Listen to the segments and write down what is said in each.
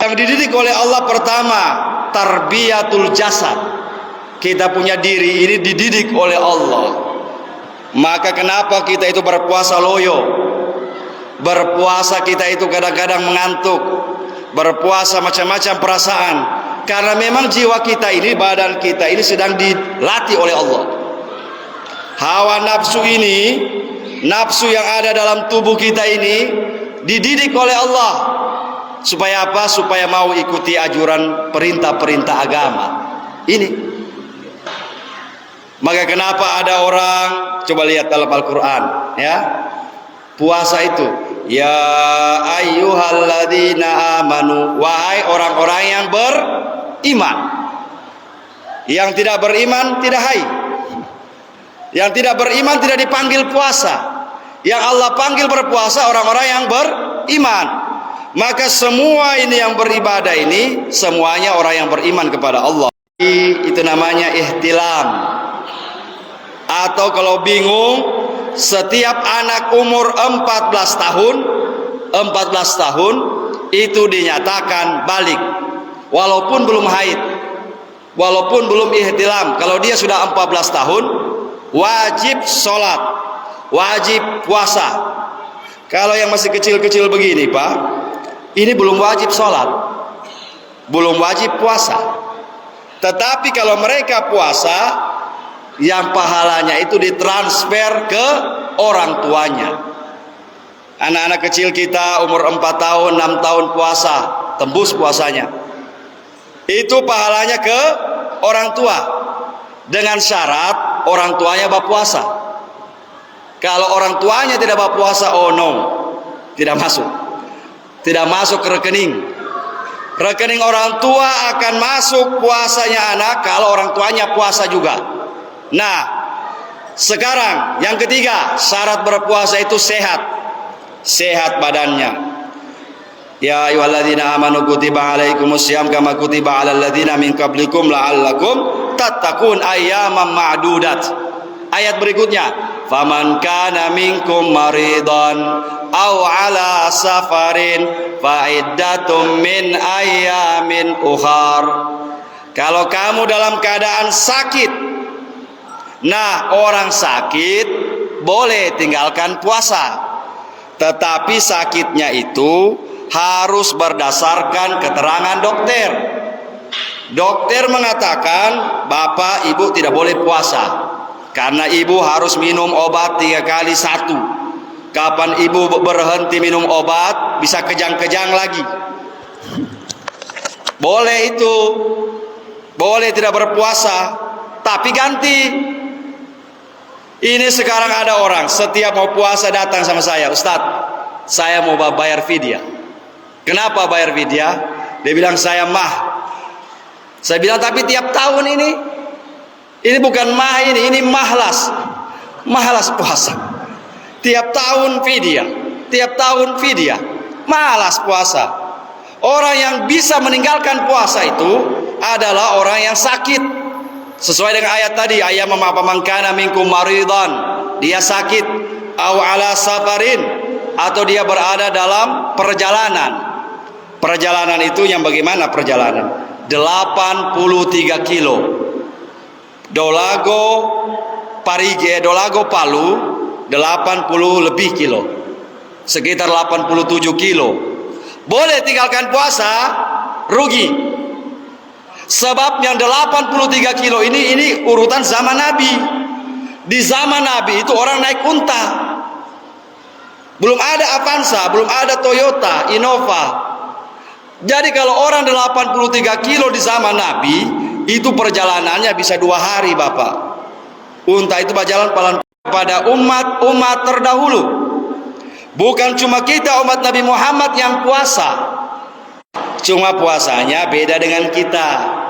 Yang dididik oleh Allah pertama, tarbiyatul jasad. Kita punya diri ini dididik oleh Allah. Maka kenapa kita itu berpuasa loyo? Berpuasa kita itu kadang-kadang mengantuk. Berpuasa macam-macam perasaan. Karena memang jiwa kita ini, badan kita ini sedang dilatih oleh Allah. Hawa nafsu ini, nafsu yang ada dalam tubuh kita ini dididik oleh Allah. Supaya apa? Supaya mau ikuti ajuran perintah-perintah agama. Ini. Maka kenapa ada orang, coba lihat dalam Al-Quran, ya, puasa itu, ya ayyuhalladzina amanu, wahai orang-orang yang beriman. Yang tidak beriman tidak hai. Yang tidak beriman tidak dipanggil puasa. Yang Allah panggil berpuasa orang-orang yang beriman. Maka semua ini yang beribadah ini semuanya orang yang beriman kepada Allah. Itu namanya ihtilam. Atau kalau bingung, setiap anak umur 14 tahun itu dinyatakan balik, walaupun belum haid, walaupun belum ihtilam. Kalau dia sudah 14 tahun, wajib sholat, wajib puasa. Kalau yang masih kecil-kecil begini, Pak, ini belum wajib sholat, belum wajib puasa. Tetapi kalau mereka puasa, yang pahalanya itu ditransfer ke orang tuanya. Anak-anak kecil kita umur 4 tahun, 6 tahun puasa, tembus puasanya. Itu pahalanya ke orang tua. Dengan syarat orang tuanya berpuasa. Kalau orang tuanya tidak berpuasa, oh no, tidak masuk. Tidak masuk ke rekening. Rekening orang tua akan masuk puasanya anak kalau orang tuanya puasa juga. Nah, sekarang yang ketiga, syarat berpuasa itu sehat. Sehat badannya. Ya ayyuhalladzina amanu kutiba alaikumussyam kama kutiba alal ladzina min qablikum la'allakum tattaqun ayyaman ma'dudat. Ayat berikutnya, faman kana minkum maridan aw ala safarin fa iddatum min ayyamin ukhar. Kalau kamu dalam keadaan sakit, nah, orang sakit boleh tinggalkan puasa. Tetapi sakitnya itu harus berdasarkan keterangan dokter. Dokter mengatakan, Bapak, Ibu tidak boleh puasa. Karena Ibu harus minum obat 3 kali 1. Kapan Ibu berhenti minum obat, bisa kejang-kejang lagi. Boleh itu. Boleh tidak berpuasa. Tapi ganti. Ini sekarang ada orang setiap mau puasa datang sama saya, Ustadz, saya mau bayar fidyah. Kenapa bayar fidyah? Dia bilang saya mah. Saya bilang tapi tiap tahun ini bukan mah, ini mahlas, mahlas puasa. Tiap tahun fidyah, tiap tahun fidyah, malas puasa. Orang yang bisa meninggalkan puasa itu adalah orang yang sakit. Sesuai dengan ayat tadi, ayat mengkana minkum maridan, dia sakit, aw ala safarin, atau dia berada dalam perjalanan. Perjalanan itu yang bagaimana perjalanan? 83 kilo. Dolago Parige, Dolago Palu 80 lebih kilo. Sekitar 87 kilo. Boleh tinggalkan puasa, rugi. Sebab yang 83 kilo ini urutan zaman Nabi. Di zaman Nabi itu orang naik unta. Belum ada Avanza, belum ada Toyota, Innova. Jadi kalau orang 83 kilo di zaman Nabi, itu perjalanannya bisa 2 hari, Bapak. Unta itu berjalan pada umat terdahulu. Bukan cuma kita umat Nabi Muhammad yang puasa. Cuma puasanya beda dengan kita.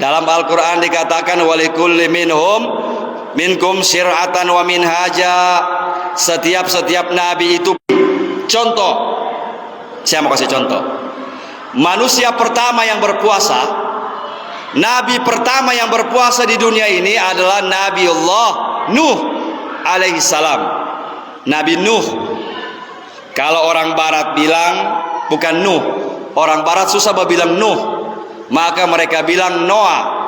Dalam Al-Quran dikatakan walikulli minkum syir'atan wa minhaja. Setiap nabi itu contoh. Saya mau kasih contoh. Manusia pertama yang berpuasa, nabi pertama yang berpuasa di dunia ini adalah Nabiullah Nuh alaihissalam. Nabi Nuh. Kalau orang barat bilang bukan Nuh, Orang barat susah bilang Nuh, maka mereka bilang Noah.